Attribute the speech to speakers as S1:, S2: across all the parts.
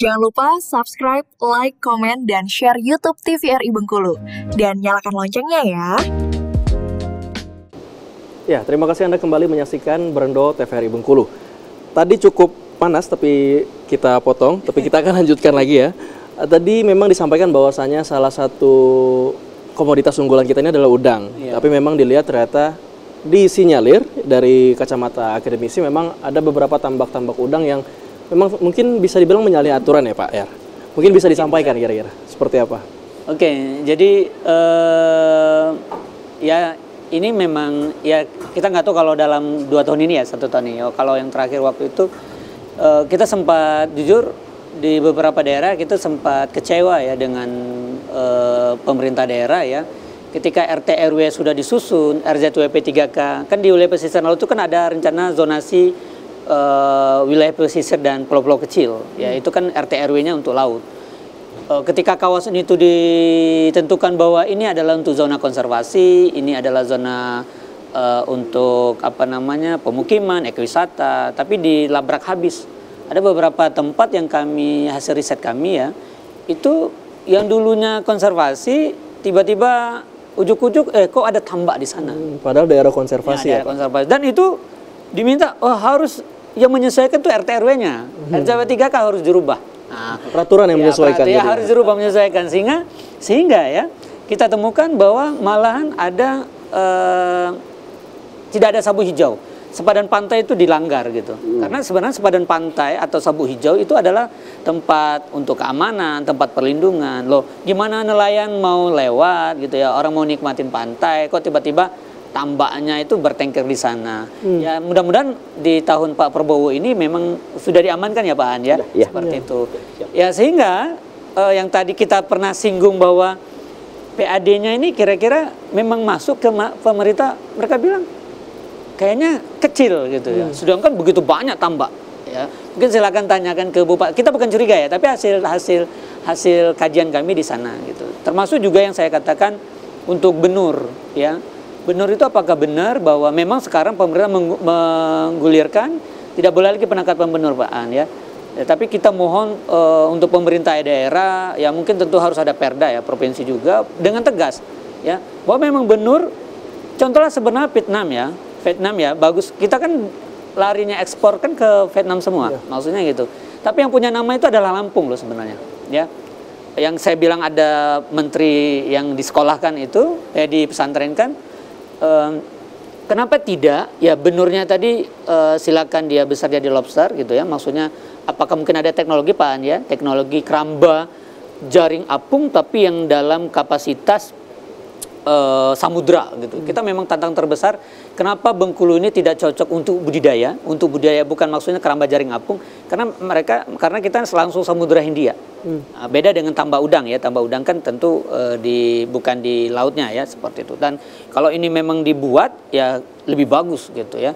S1: Jangan lupa subscribe, like, komen, dan share YouTube TVRI Bengkulu. Dan nyalakan loncengnya ya.
S2: Ya, terima kasih Anda kembali menyaksikan Berendo TVRI Bengkulu. Tadi cukup panas tapi kita potong, tapi kita akan lanjutkan lagi ya. Tadi memang disampaikan bahwasanya salah satu komoditas unggulan kita ini adalah udang. Tapi memang dilihat ternyata disinyalir dari kacamata akademisi memang ada beberapa tambak-tambak udang yang memang mungkin bisa dibilang menyalahi aturan ya Pak Er. Mungkin bisa disampaikan kira-kira seperti apa?
S3: Oke, jadi ya ini memang ya kita nggak tahu kalau dalam 2 tahun ini ya 1 tahun ini. Kalau yang terakhir waktu itu kita sempat jujur di beberapa daerah kita sempat kecewa ya dengan pemerintah daerah ya. Ketika RT RW sudah disusun, RZWP 3K, kan di wilayah pesisir laut itu kan ada rencana zonasi wilayah pesisir dan pulau-pulau kecil, ya itu kan RT RW-nya untuk laut. Ketika kawasan itu ditentukan bahwa ini adalah untuk zona konservasi, ini adalah zona untuk pemukiman, ekowisata, tapi dilabrak habis. Ada beberapa tempat yang hasil riset kami ya, itu yang dulunya konservasi tiba-tiba ujuk-ujuk kok ada tambak di sana.
S2: Padahal daerah konservasi ya,
S3: daerah konservasi. Dan itu diminta harus yang menyesuaikan tuh RT RW-nya. RZW 3K harus dirubah. Nah,
S2: peraturan yang menyesuaikan.
S3: Ya harus dirubah menyesuaikan sehingga ya kita temukan bahwa malahan ada tidak ada sabuk hijau. Sepadan pantai itu dilanggar gitu. Karena sebenarnya sepadan pantai atau sabuk hijau itu adalah tempat untuk keamanan, tempat perlindungan. Loh, gimana nelayan mau lewat gitu ya, orang mau nikmatin pantai, kok tiba-tiba tambaknya itu bertengker di sana. Ya mudah-mudahan di tahun Pak Prabowo ini memang sudah diamankan ya Pak An ya, seperti itu. Ya sehingga yang tadi kita pernah singgung bahwa PAD-nya ini kira-kira memang masuk ke pemerintah, mereka bilang kayaknya kecil gitu ya. Sedangkan begitu banyak tambak. Ya, mungkin silakan tanyakan ke Bupati. Kita bukan curiga ya, tapi hasil kajian kami di sana gitu. Termasuk juga yang saya katakan untuk benur ya. Benur itu apakah benar bahwa memang sekarang pemerintah menggulirkan tidak boleh lagi penangkapan benur Pak An ya. Tapi kita mohon untuk pemerintah daerah ya mungkin tentu harus ada perda ya provinsi juga dengan tegas ya bahwa memang benur contohnya sebenarnya Vietnam ya bagus, kita kan larinya ekspor kan ke Vietnam semua maksudnya gitu. Tapi yang punya nama itu adalah Lampung loh sebenarnya ya. Yang saya bilang ada menteri yang disekolahkan itu dipesantrenkan. Kenapa tidak ya benurnya tadi silakan dia besar jadi lobster gitu ya, maksudnya apakah mungkin ada teknologi Pak An ya, teknologi keramba jaring apung tapi yang dalam kapasitas samudra gitu. Kita memang tantang terbesar kenapa Bengkulu ini tidak cocok untuk budidaya bukan maksudnya keramba jaring apung karena kita langsung Samudra Hindia. Beda dengan tambak udang ya, tambak udang kan tentu bukan di lautnya ya seperti itu. Dan kalau ini memang dibuat ya lebih bagus gitu ya.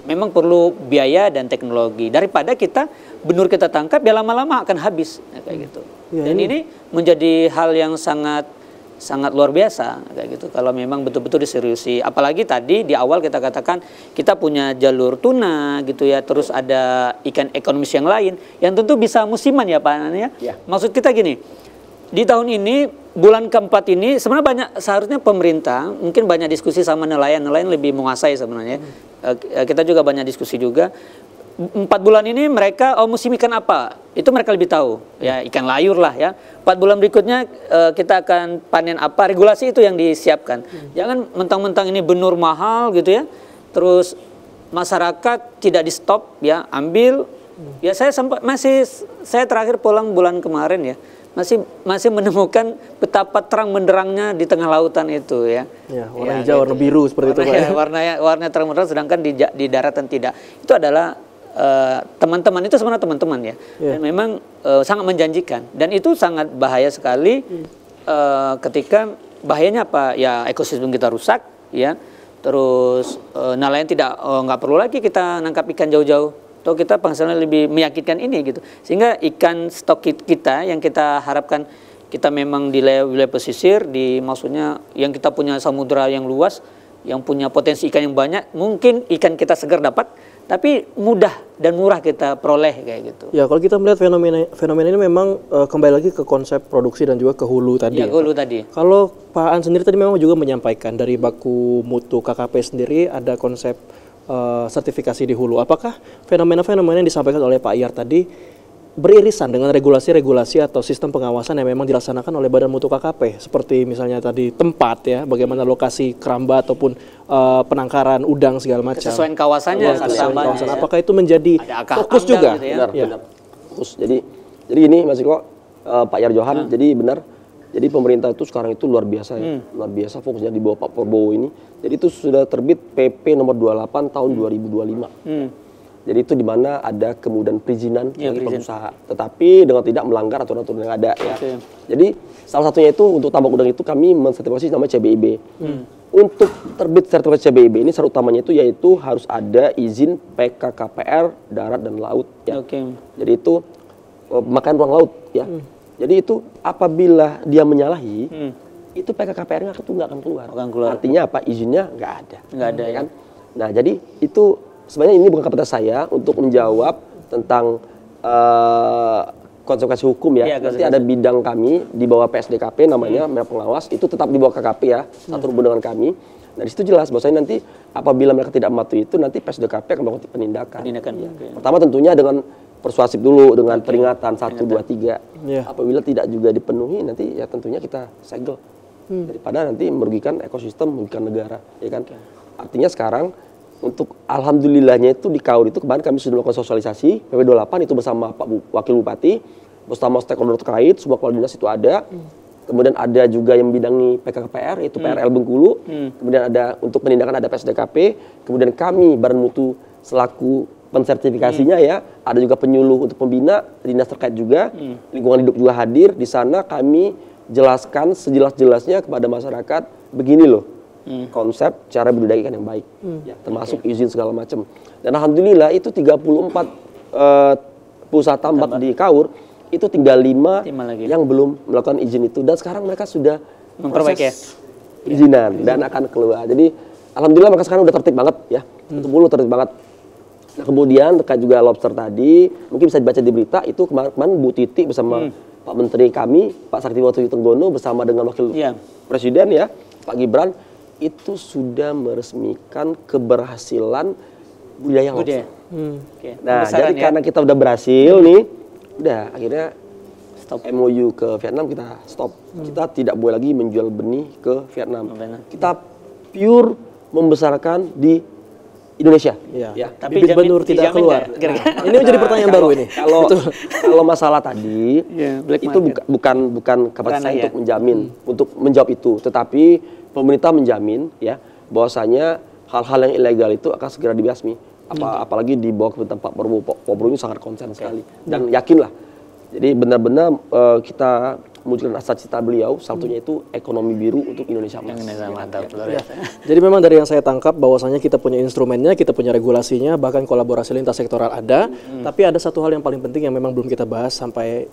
S3: Memang perlu biaya dan teknologi daripada benur kita tangkap ya lama-lama akan habis ya, kayak gitu. Dan ini menjadi hal yang sangat luar biasa kayak gitu kalau memang betul-betul diseriusi. Apalagi tadi di awal kita katakan kita punya jalur tuna gitu ya, terus ada ikan ekonomis yang lain yang tentu bisa musiman ya Pak An ya. Maksud kita gini, di tahun ini bulan keempat ini sebenarnya seharusnya pemerintah mungkin banyak diskusi sama nelayan lebih menguasai sebenarnya. Kita juga banyak diskusi juga. 4 bulan ini mereka musim ikan apa itu mereka lebih tahu ya, ikan layur lah ya. 4 bulan berikutnya kita akan panen apa, regulasi itu yang disiapkan. Jangan mentang-mentang ini benur mahal gitu ya terus masyarakat tidak di stop ya, ambil ya. Saya terakhir pulang bulan kemarin ya masih menemukan betapa terang benderangnya di tengah lautan itu ya.
S2: Warna hijau, warna biru seperti itu Pak ya.
S3: Warna terang benderang sedangkan di daratan tidak. Itu adalah teman-teman itu sebenarnya teman-teman ya. Dan memang sangat menjanjikan dan itu sangat bahaya sekali ketika bahayanya apa ya, ekosistem kita rusak ya, terus nelayan nggak perlu lagi kita nangkap ikan jauh-jauh atau kita penghasilannya lebih meyakinkan ini gitu, sehingga ikan stok kita yang kita harapkan kita memang di wilayah pesisir maksudnya yang kita punya samudra yang luas yang punya potensi ikan yang banyak, mungkin ikan kita segar dapat tapi mudah dan murah kita peroleh kayak gitu.
S2: Ya, kalau kita melihat fenomena ini memang kembali lagi ke konsep produksi dan juga ke hulu tadi.
S3: Ya, hulu tadi.
S2: Kalau Pak Aan sendiri tadi memang juga menyampaikan dari baku mutu KKP sendiri ada konsep sertifikasi di hulu. Apakah fenomena-fenomena yang disampaikan oleh Pak Iyar tadi beririsan dengan regulasi-regulasi atau sistem pengawasan yang memang dilaksanakan oleh Badan Mutu KKP, seperti misalnya tadi tempat ya, bagaimana lokasi keramba ataupun penangkaran udang segala macam.
S3: Kesesuaian kawasannya,
S2: kawasan. Apakah itu menjadi fokus juga?
S3: Gitu ya?
S4: Benar, benar. Fokus. Jadi ini Mas Iko, Pak Iyar Johan, jadi benar. Jadi pemerintah itu sekarang itu luar biasa ya, luar biasa fokusnya di bawah Pak Prabowo ini. Jadi itu sudah terbit PP nomor 28 tahun 2025. Jadi itu di mana ada kemudahan perizinan bagi pengusaha, tetapi dengan tidak melanggar aturan-aturan yang ada ya. Jadi salah satunya itu untuk tambak udang itu kami mensertifikasi namanya CBIB. Untuk terbit sertifikasi CBIB ini syarat utamanya itu yaitu harus ada izin PKKPR darat dan laut ya. Jadi itu pemakaian ruang laut ya. Jadi itu apabila dia menyalahi itu PKKPR-nya itu nggak akan keluar. Artinya apa? Izinnya nggak ada.
S3: Nggak ada
S4: ya kan? Nah jadi itu sebenarnya ini bukan kapasitas saya untuk menjawab tentang konsekuensi hukum ya. Nanti ada bidang kami di bawah PSDKP namanya pengawas itu tetap di bawah KKP ya, satu rumpun dengan kami. Nah di situ jelas bahwasanya nanti apabila mereka tidak mematuhi itu nanti PSDKP akan melakukan penindakan. Pertama tentunya dengan persuasif dulu dengan peringatan 1, 2, 3. Apabila tidak juga dipenuhi nanti ya tentunya kita segel. Daripada nanti merugikan ekosistem, merugikan negara, ya kan. Artinya sekarang untuk alhamdulillahnya itu di KAUR itu kemarin kami sudah melakukan sosialisasi PP 28 itu bersama Pak Wakil Bupati, bersama stakeholder terkait, semua kepala dinas itu ada. Kemudian ada juga yang membidangi PKKPR yaitu PRL Bengkulu. Kemudian ada untuk penindakan ada PSDKP. Kemudian kami Badan Mutu selaku pensertifikasinya ya, ada juga penyuluh untuk pembina, dinas terkait juga, lingkungan hidup juga hadir. Di sana kami jelaskan sejelas-jelasnya kepada masyarakat begini loh konsep cara budidaya ikan yang baik, ya, termasuk izin segala macam. Dan alhamdulillah itu 34 perusahaan tambak di KAUR itu tinggal 5 yang belum melakukan izin itu dan sekarang mereka sudah
S3: memperbaiki
S4: izinan dan akan keluar. Jadi alhamdulillah mereka sekarang udah tertib banget ya, untuk bulu tertib banget. Nah kemudian terkait juga lobster tadi, mungkin bisa dibaca di berita itu kemarin Bu Titi bersama Pak Menteri kami, Pak Saktiwoto Tenggono bersama dengan Wakil Presiden ya, Pak Gibran, itu sudah meresmikan keberhasilan budidaya lobster. Nah jadi karena kita udah berhasil nih, udah akhirnya stop. MOU ke Vietnam kita stop. Kita tidak boleh lagi menjual benih ke Vietnam. Kita pure membesarkan di Indonesia.
S2: Ya. Tapi bibit benur tidak keluar. Nah, ini menjadi pertanyaan baru ini.
S4: Kalau masalah tadi itu bukan kapasitas saya untuk menjamin, untuk menjawab itu. Tetapi pemerintah menjamin ya bahwasanya hal-hal yang ilegal itu akan segera dibasmi. Apalagi di bawah kepemimpinan Pak Prabowo ini sangat konsen sekali dan yakinlah. Jadi benar-benar kita mewujudkan asa cita beliau, satunya itu ekonomi biru untuk Indonesia Mas.
S3: Mantap.
S2: Jadi memang dari yang saya tangkap bahwasanya kita punya instrumennya, kita punya regulasinya, bahkan kolaborasi lintas sektoral ada. Tapi ada satu hal yang paling penting yang memang belum kita bahas sampai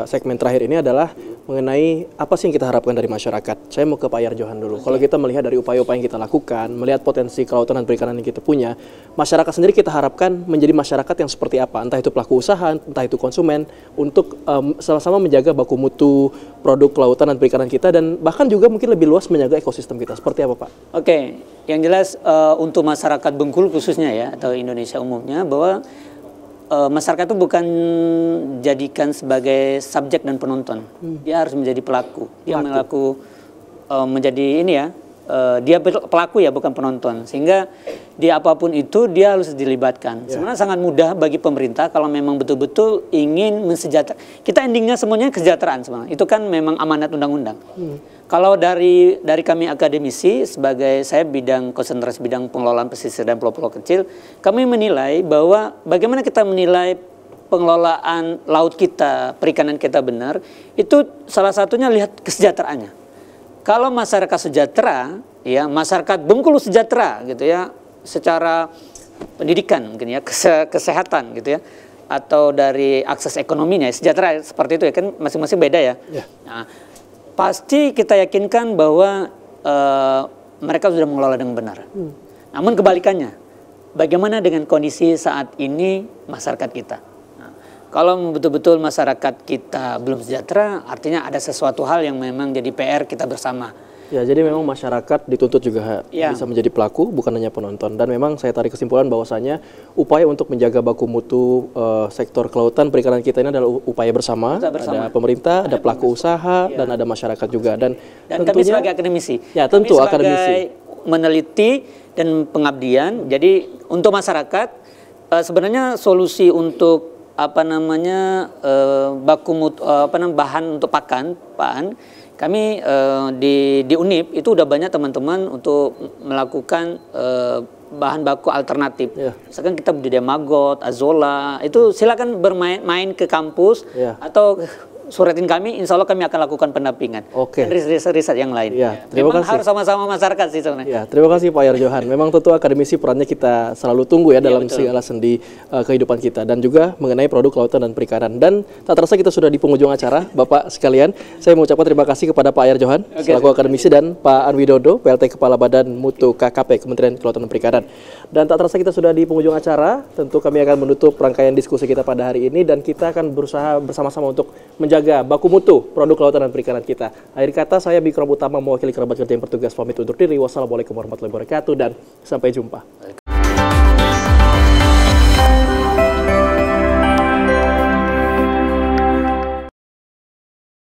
S2: segmen terakhir ini adalah mengenai apa sih yang kita harapkan dari masyarakat. Saya mau ke Pak Iyar Johan dulu. Kalau kita melihat dari upaya-upaya yang kita lakukan, melihat potensi kelautan dan perikanan yang kita punya, masyarakat sendiri kita harapkan menjadi masyarakat yang seperti apa? Entah itu pelaku usaha, entah itu konsumen, untuk sama-sama menjaga baku mutu produk kelautan dan perikanan kita dan bahkan juga mungkin lebih luas menjaga ekosistem kita. Seperti apa, Pak?
S3: Oke, yang jelas untuk masyarakat Bengkulu khususnya ya atau Indonesia umumnya bahwa masyarakat itu bukan jadikan sebagai subjek dan penonton. Dia harus menjadi pelaku. Dia menjadi ini ya. Dia pelaku ya bukan penonton, sehingga di apapun itu dia harus dilibatkan. Sebenarnya sangat mudah bagi pemerintah kalau memang betul-betul ingin mensejahterakan. Kita endingnya semuanya kesejahteraan sebenarnya. Itu kan memang amanat undang-undang. Kalau dari kami akademisi sebagai saya konsentrasi bidang pengelolaan pesisir dan pulau-pulau kecil, kami menilai bahwa bagaimana kita menilai pengelolaan laut kita, perikanan kita benar, itu salah satunya lihat kesejahteraannya. Kalau masyarakat sejahtera, ya masyarakat Bengkulu sejahtera, gitu ya, secara pendidikan, mungkin ya, kesehatan, gitu ya, atau dari akses ekonominya, sejahtera seperti itu ya, kan masing-masing beda ya. Nah, pasti kita yakinkan bahwa mereka sudah mengelola dengan benar. Namun kebalikannya, bagaimana dengan kondisi saat ini masyarakat kita. Nah, kalau betul-betul masyarakat kita belum sejahtera, artinya ada sesuatu hal yang memang jadi PR kita bersama.
S2: Ya, jadi memang masyarakat dituntut juga bisa menjadi pelaku, bukan hanya penonton. Dan memang saya tarik kesimpulan bahwasanya upaya untuk menjaga baku mutu sektor kelautan perikanan kita ini adalah upaya bersama. Ada pemerintah, ada pelaku usaha, dan ada masyarakat juga. Dan
S3: tentunya, kami sebagai akademisi,
S2: ya tentu
S3: kami
S2: akademisi
S3: meneliti dan pengabdian. Jadi untuk masyarakat sebenarnya solusi untuk baku mutu bahan untuk pakan kami di UNIP itu udah banyak teman-teman untuk melakukan bahan baku alternatif. Misalkan kita budidaya maggot, azolla, itu silakan bermain ke kampus atau suratin kami, insya Allah kami akan lakukan pendampingan.
S2: Oke.
S3: Dan riset yang lain.
S2: Terima kasih.
S3: Harus sama-sama masyarakat sih sebenarnya.
S2: Terima kasih Pak Yarjohan. Memang tentu akademisi perannya kita selalu tunggu dalam segala sendi kehidupan kita, dan juga mengenai produk kelautan dan perikanan. Dan tak terasa kita sudah di penghujung acara, Bapak sekalian. Saya mengucapkan terima kasih kepada Pak Yarjohan selaku akademisi, dan Pak An Widodo, PLT Kepala Badan Mutu KKP Kementerian Kelautan dan Perikanan. Dan tak terasa kita sudah di penghujung acara. Tentu kami akan menutup rangkaian diskusi kita pada hari ini, dan kita akan berusaha bersama-sama untuk menjaga baku mutu produk kelautan dan perikanan kita. Akhir kata, saya Bikram Utama mewakili kerabat kerja yang bertugas pamit undur diri. Wassalamualaikum warahmatullahi wabarakatuh, dan sampai jumpa.